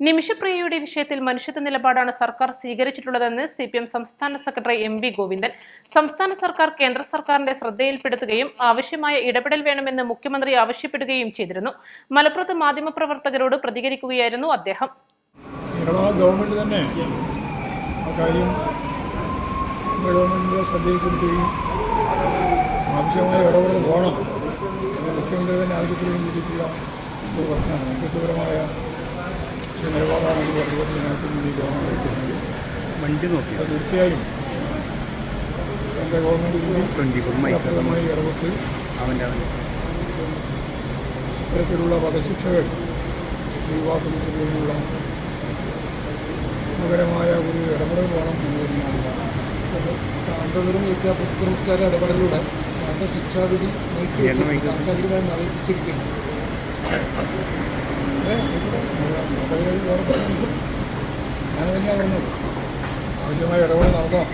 നിമിഷപ്രിയയുടെ വിഷയത്തിൽ മനുഷ്യത്വ നിലപാടാണ് സർക്കാർ സ്വീകരിച്ചിട്ടുള്ളതെന്ന് സിപിഎം സംസ്ഥാന സെക്രട്ടറി എം.വി. ഗോവിന്ദൻ. സംസ്ഥാന സർക്കാർ കേന്ദ്ര സർക്കാരിന്റെ ശ്രദ്ധയിൽപ്പെടുത്തുകയും ആവശ്യമായ ഇടപെടൽ വേണമെന്ന് മുഖ്യമന്ത്രി ആവശ്യപ്പെടുകയും ചെയ്തിരുന്നു. മലപ്പുറത്ത് മാധ്യമപ്രവർത്തകരോട് പ്രതികരിക്കുകയായിരുന്നു അദ്ദേഹം. ഗവൺമെന്റ് തന്നെ ഗവൺമെന്റിന്റെ ശ്രദ്ധയിൽപ്പെടുത്തുകയും ആവശ്യമായ ഇടപെടൽ വേണം മുഖ്യമന്ത്രി തന്നെ ആവശ്യപ്പെടുകയും ചെയ്തിട്ടുള്ള ഒരു പ്രശ്നമാണ്. വ്യക്തിപരമായ നിലപാടാണ് ഈ വർഗത്തിനകത്ത് ഈ ഗവൺമെന്റ് എടുക്കുന്നത്. തീർച്ചയായും എൻ്റെ ഗവൺമെന്റ് ഫലപ്രദമായി ഇടപെട്ട് ഇത്തരത്തിലുള്ള വധശിക്ഷകൾ ഒഴിവാക്കുന്നതിനുള്ള ഗുണകരമായ ഒരു ഇടപെടൽ വേണം എന്ന് കാന്തപുരം പുരസ്കാര ഇടപെടലിലൂടെ വധശിക്ഷാവിധി താൽക്കാലികമായി മരവിപ്പിച്ചിരിക്കുന്നു. ഞാൻ തന്നെയാണ് പറഞ്ഞത് ആവശ്യമായ ഇടപെടൽ നടത്തണം.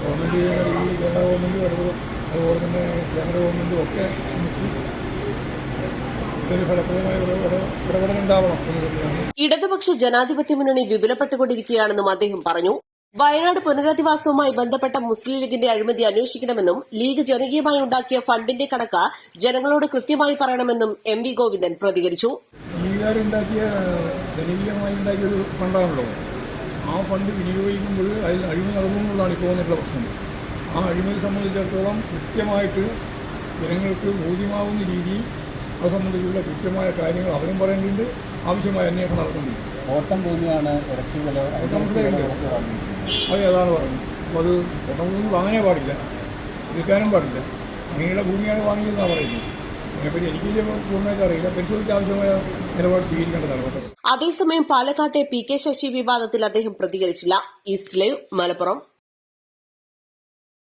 ഗവൺമെൻറ് ഈ കേരള ഗവൺമെൻറ് ഇടപെടും, അതുപോലെ തന്നെ കേന്ദ്ര ഗവൺമെൻറ്റും ഒക്കെ ഫലപ്രദമായ ഇടപെടൽ ഉണ്ടാവണം എന്ന് തന്നെയാണ്. ഇടതുപക്ഷ ജനാധിപത്യ മുന്നണി വിപുലപ്പെട്ടുകൊണ്ടിരിക്കുകയാണെന്നും അദ്ദേഹം പറഞ്ഞു. വയനാട് പുനരധിവാസവുമായി ബന്ധപ്പെട്ട മുസ്ലിം ലീഗിന്റെ അഴിമതി അന്വേഷിക്കണമെന്നും ലീഗ് ജനകീയമായി ഉണ്ടാക്കിയ ഫണ്ടിന്റെ കണക്ക് ജനങ്ങളോട് കൃത്യമായി പറയണമെന്നും എം.വി. ഗോവിന്ദൻ പ്രതികരിച്ചു. ലീഗുകാരുണ്ടാക്കിയ ജനകീയമായി ഉണ്ടാക്കിയ ഒരു ഫണ്ടാണല്ലോ. ആ ഫണ്ട് വിനിയോഗിക്കുമ്പോൾ അതിൽ അഴിമതി നടന്നുള്ളതാണ് ഇപ്പോൾ വന്നിട്ടുള്ള പ്രശ്നം. ആ അഴിമതി സംബന്ധിച്ചിടത്തോളം കൃത്യമായിട്ട് ജനങ്ങൾക്ക് ബോധ്യമാവുന്ന രീതിയിൽ അത് സംബന്ധിച്ചുള്ള കൃത്യമായ കാര്യങ്ങൾ അവരും പറയേണ്ടതുണ്ട്, ആവശ്യമായ അന്വേഷണം നടത്തുന്നുണ്ട്. ഓട്ടം ഭൂമിയാണ് ഇറച്ചി വില അത് ഏതാണ് പറഞ്ഞത്. അപ്പോൾ അത് ഓട്ടം ഭൂമി വാങ്ങാനേ പാടില്ല, വിൽക്കാനും പാടില്ല. അങ്ങനെയുള്ള ഭൂമിയാണ് വാങ്ങിയതെന്നാണ് പറയുന്നത്. അതിനെപ്പറ്റി എനിക്ക് പൂർണ്ണമായിട്ട് അറിയില്ല. പരിശോധിച്ച് ആവശ്യമായ നിലപാട് സ്വീകരിക്കേണ്ടതാണ്. അതേസമയം പാലക്കാട്ടെ പി.കെ. ശശി വിവാദത്തിൽ അദ്ദേഹം പ്രതികരിച്ചില്ല. East live, Malappuram.